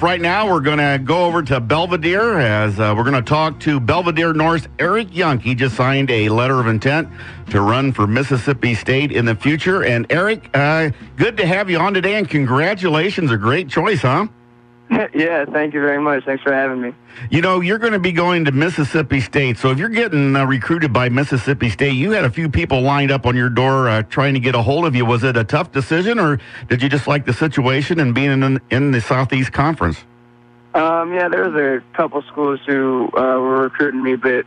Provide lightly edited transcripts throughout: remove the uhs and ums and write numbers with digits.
Right now, we're going to go over to Belvidere as we're going to talk to Belvidere North's Eryk Yunk. He just signed a letter of intent to run for Mississippi State in the future. And Eryk, good to have you on today, and congratulations. A great choice, huh? Yeah, thank you very much. Thanks for having me. You know, you're going to be going to Mississippi State, so if you're getting recruited by Mississippi State, you had a few people lined up on your door trying to get a hold of you. Was it a tough decision, or did you just like the situation and being in the Southeast Conference? Yeah, there was a couple schools who were recruiting me, but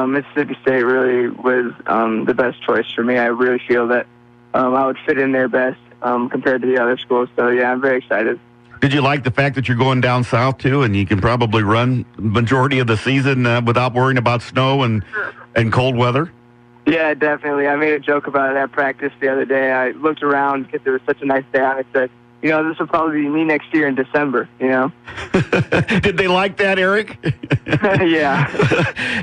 Mississippi State really was the best choice for me. I really feel that I would fit in there best compared to the other schools, so yeah, I'm very excited. Did you like the fact that you're going down south, too, and you can probably run the majority of the season without worrying about snow and cold weather? Yeah, definitely. I made a joke about it at practice the other day. I looked around because it was such a nice day, and I said, you know, this will probably be me next year in December, you know? Did they like that, Eryk? Yeah.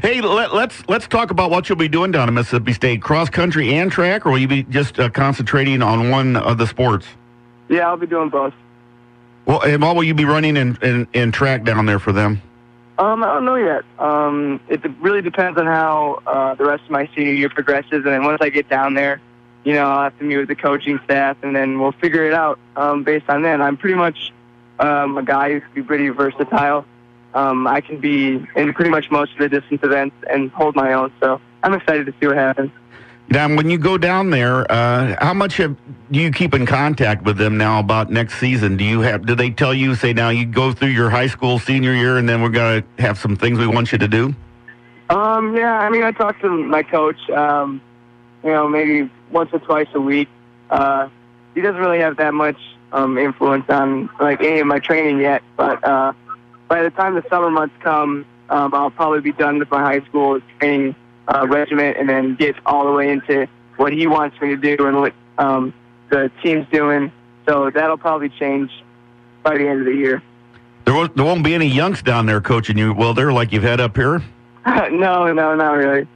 Hey, let's talk about what you'll be doing down in Mississippi State. Cross country and track, or will you be just concentrating on one of the sports? Yeah, I'll be doing both. Well, and what will you be running in track down there for them? I don't know yet. It really depends on how the rest of my senior year progresses, and then once I get down there, you know, I'll have to meet with the coaching staff, and then we'll figure it out based on that. I'm pretty much a guy who can be pretty versatile. I can be in pretty much most of the distance events and hold my own, so I'm excited to see what happens. Now, when you go down there, how much do you keep in contact with them now about next season? Do they tell you, say, now you go through your high school senior year and then we're going to have some things we want you to do? Yeah, I mean, I talk to my coach, you know, maybe once or twice a week. He doesn't really have that much influence on, like, any of my training yet, but by the time the summer months come, I'll probably be done with my high school training regiment, and then get all the way into what he wants me to do and what the team's doing. So that'll probably change by the end of the year. There won't be any Yunks down there coaching you, will there, like you've had up here? No, not really.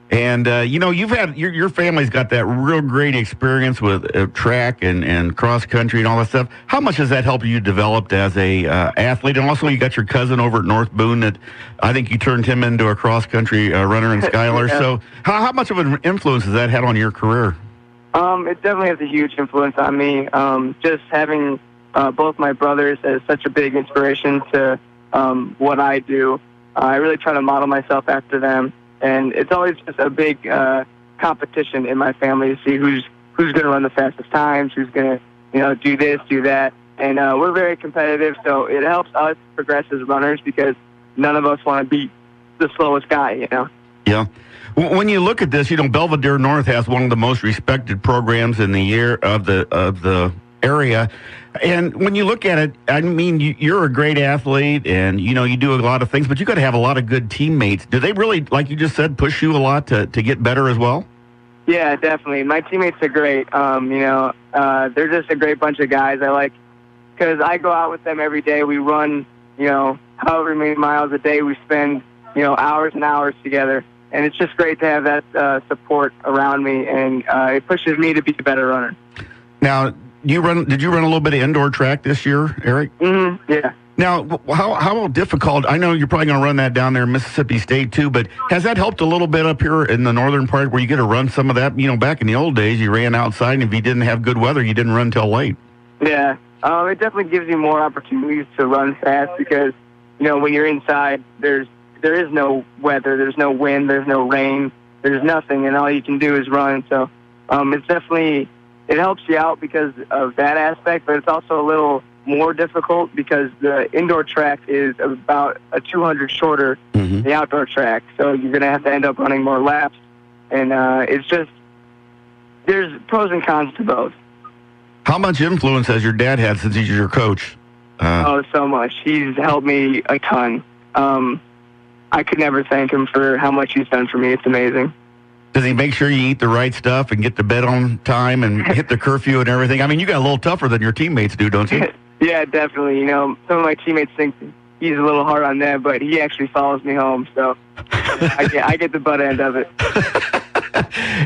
And, you know, you've had your family's got that real great experience with track and cross country and all that stuff. How much has that helped you develop as a athlete? And also, you got your cousin over at North Boone that I think you turned him into a cross country runner in Schuyler. Yeah. So, how much of an influence has that had on your career? It definitely has a huge influence on me. Just having both my brothers as such a big inspiration to what I do. I really try to model myself after them. And it's always just a big competition in my family to see who's going to run the fastest times, who's going to, you know, do this, do that. And we're very competitive, so it helps us progress as runners because none of us want to beat the slowest guy, you know. Yeah. When you look at this, you know, Belvidere North has one of the most respected programs in the year of the area. And when you look at it, I mean, you're a great athlete and, you know, you do a lot of things, but you got to have a lot of good teammates. Do they really, like you just said, push you a lot to get better as well? Yeah, definitely. My teammates are great. You know, they're just a great bunch of guys. I like, because I go out with them every day. We run, you know, however many miles a day. We spend, you know, hours and hours together. And it's just great to have that support around me, and it pushes me to be a better runner. Now, did you run a little bit of indoor track this year, Eryk? Mm-hmm, yeah. Now, how difficult, I know you're probably going to run that down there in Mississippi State too, but has that helped a little bit up here in the northern part where you get to run some of that? You know, back in the old days, you ran outside, and if you didn't have good weather, you didn't run till late. Yeah, it definitely gives you more opportunities to run fast because, you know, when you're inside, there is no weather, there's no wind, there's no rain, there's nothing, and all you can do is run. So it's definitely... It helps you out because of that aspect, but it's also a little more difficult because the indoor track is about a 200 shorter than the outdoor track. So you're going to have to end up running more laps. And it's just, there's pros and cons to both. How much influence has your dad had since he's your coach? Oh, so much. He's helped me a ton. I could never thank him for how much he's done for me. It's amazing. Does he make sure you eat the right stuff and get to bed on time and hit the curfew and everything? I mean, you got a little tougher than your teammates do, don't you? Yeah, definitely. You know, some of my teammates think he's a little hard on them, but he actually follows me home, so I get the butt end of it.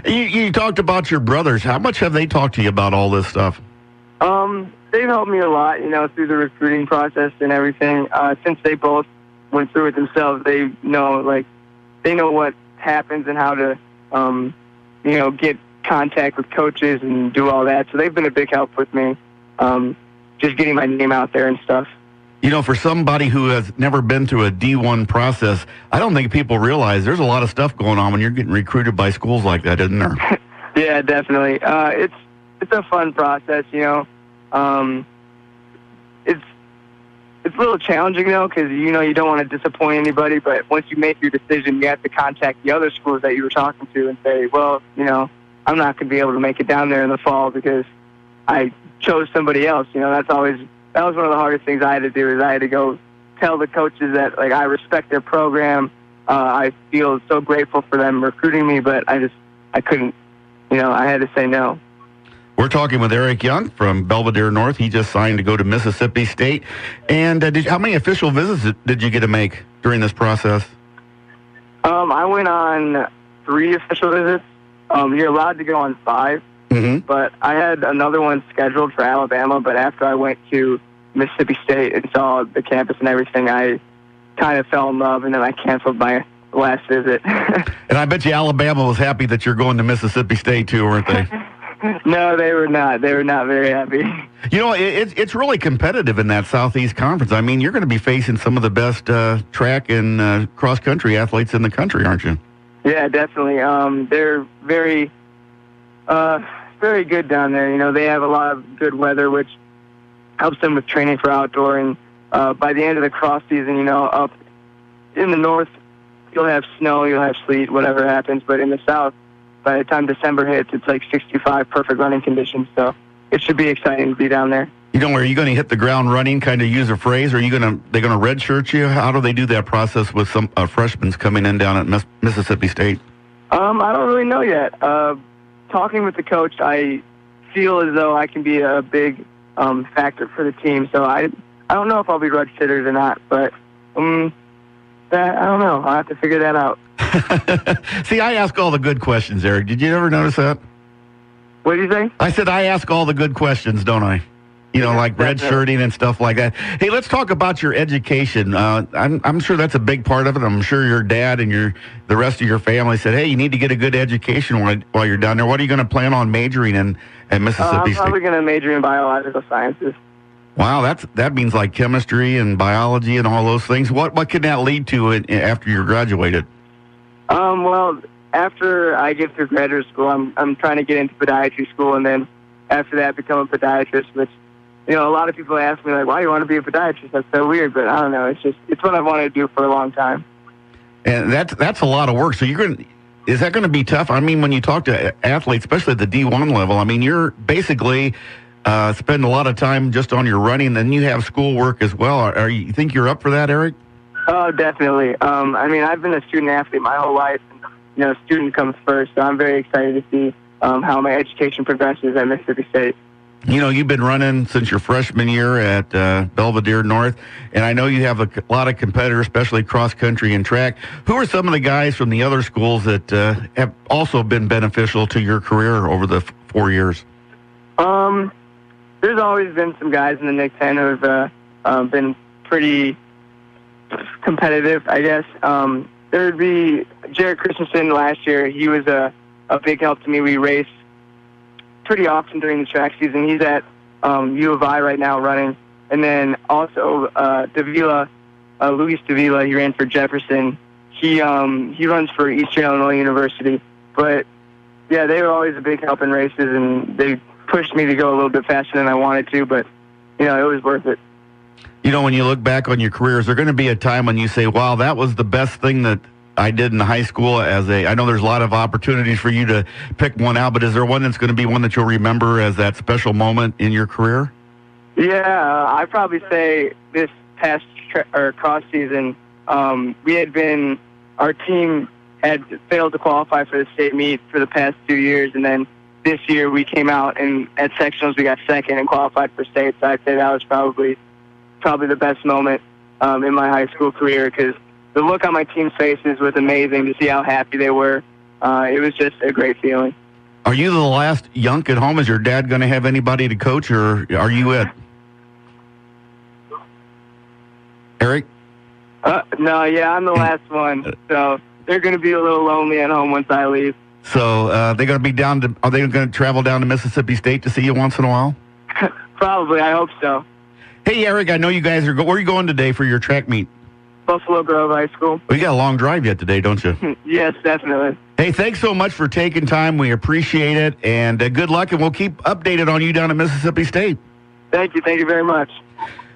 You talked about your brothers. How much have they talked to you about all this stuff? they've helped me a lot, through the recruiting process and everything. Since they both went through it themselves, they know what happens and how to, get contact with coaches and do all that. So they've been a big help with me, just getting my name out there and stuff. For somebody who has never been through a D1 process, I don't think people realize there's a lot of stuff going on when you're getting recruited by schools like that, isn't there? Yeah, definitely. It's a fun process, It's a little challenging, though, because, you don't want to disappoint anybody, but once you make your decision, you have to contact the other schools that you were talking to and say, well, I'm not going to be able to make it down there in the fall because I chose somebody else. That was one of the hardest things I had to do, is I had to go tell the coaches that, I respect their program. I feel so grateful for them recruiting me, but I couldn't, I had to say no. We're talking with Eryk Yunk from Belvidere North. He just signed to go to Mississippi State. And how many official visits did you get to make during this process? I went on 3 official visits. You're allowed to go on 5, but I had another one scheduled for Alabama, but after I went to Mississippi State and saw the campus and everything, I kind of fell in love, and then I canceled my last visit. And I bet you Alabama was happy that you're going to Mississippi State, too, weren't they? No, they were not. They were not very happy. It's really competitive in that Southeast Conference. I mean, you're going to be facing some of the best track and cross-country athletes in the country, aren't you? Yeah, definitely. They're very, very good down there. They have a lot of good weather, which helps them with training for outdoor. And by the end of the cross season, up in the north, you'll have snow, you'll have sleet, whatever happens. But in the south, by the time December hits, it's 65 perfect running conditions. So it should be exciting to be down there. Are you going to hit the ground running, kind of use a phrase, or are they're going to redshirt you? How do they do that process with some freshmen coming in down at Mississippi State? I don't really know yet. Talking with the coach, I feel as though I can be a big factor for the team. So I don't know if I'll be redshirted or not, but I don't know. I'll have to figure that out. See, I ask all the good questions, Eryk. Did you ever notice that? What did you say? I said I ask all the good questions, don't I? Like redshirting and stuff like that. Hey, let's talk about your education. I'm sure that's a big part of it. I'm sure your dad and the rest of your family said, hey, you need to get a good education while you're down there. What are you going to plan on majoring in at Mississippi State? I'm probably going to major in biological sciences. Wow, that means like chemistry and biology and all those things. What can that lead to after you're graduated? Well, after I get through graduate school, I'm trying to get into podiatry school, and then after that, become a podiatrist. Which, a lot of people ask me why do you want to be a podiatrist? That's so weird, but I don't know. It's what I've wanted to do for a long time. And that's a lot of work. So is that going to be tough? I mean, when you talk to athletes, especially at the D1 level, I mean, you're basically spend a lot of time just on your running, then you have schoolwork as well. You think you're up for that, Eryk? Oh, definitely. I mean, I've been a student athlete my whole life. And, student comes first, so I'm very excited to see how my education progresses at Mississippi State. You've been running since your freshman year at Belvidere North, and I know you have a lot of competitors, especially cross-country and track. Who are some of the guys from the other schools that have also been beneficial to your career over the 4 years? There's always been some guys in the Nick 10 who have been pretty competitive, I guess. There would be Jared Christensen last year. He was a big help to me. We raced pretty often during the track season. He's at U of I right now running. And then also Luis Davila, he ran for Jefferson. He runs for Eastern Illinois University. But, yeah, they were always a big help in races, and they pushed me to go a little bit faster than I wanted to, but, it was worth it. When you look back on your career, is there going to be a time when you say, wow, that was the best thing that I did in high school? I know there's a lot of opportunities for you to pick one out, but is there one that's going to be one that you'll remember as that special moment in your career? Yeah, I'd probably say this past cross season, our team had failed to qualify for the state meet for the past 2 years, and then this year we came out and at sectionals we got second and qualified for state. So I'd say that was probably the best moment in my high school career, because the look on my team's faces was amazing to see how happy they were. It was just a great feeling. Are you the last Yunk at home? Is your dad going to have anybody to coach, or are you it? Eryk? No, yeah, I'm the last one. So they're going to be a little lonely at home once I leave. So they're going to be are they going to travel down to Mississippi State to see you once in a while? Probably, I hope so. Hey, Eryk, I know you guys where are you going today for your track meet? Buffalo Grove High School. Well, you got a long drive yet today, don't you? Yes, definitely. Hey, thanks so much for taking time. We appreciate it, and good luck, and we'll keep updated on you down at Mississippi State. Thank you. Thank you very much.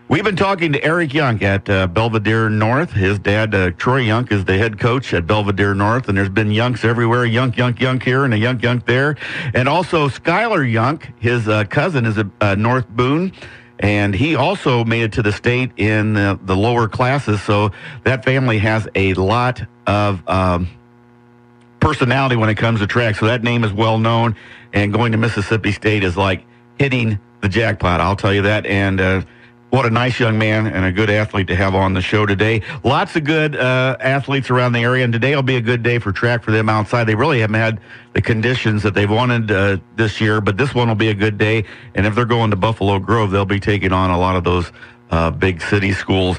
We've been talking to Eryk Yunk at Belvidere North. His dad, Troy Yunk, is the head coach at Belvidere North, and there's been Yunks everywhere, Yunk here and a Yunk there. And also Skylar Yunk, his cousin, is a North Boone, and he also made it to the state in the lower classes, so that family has a lot of personality when it comes to track, so that name is well known, and going to Mississippi State is like hitting the jackpot, I'll tell you that, and what a nice young man and a good athlete to have on the show today. Lots of good athletes around the area, and today will be a good day for track for them outside. They really haven't had the conditions that they've wanted this year, but this one will be a good day. And if they're going to Buffalo Grove, they'll be taking on a lot of those big city schools.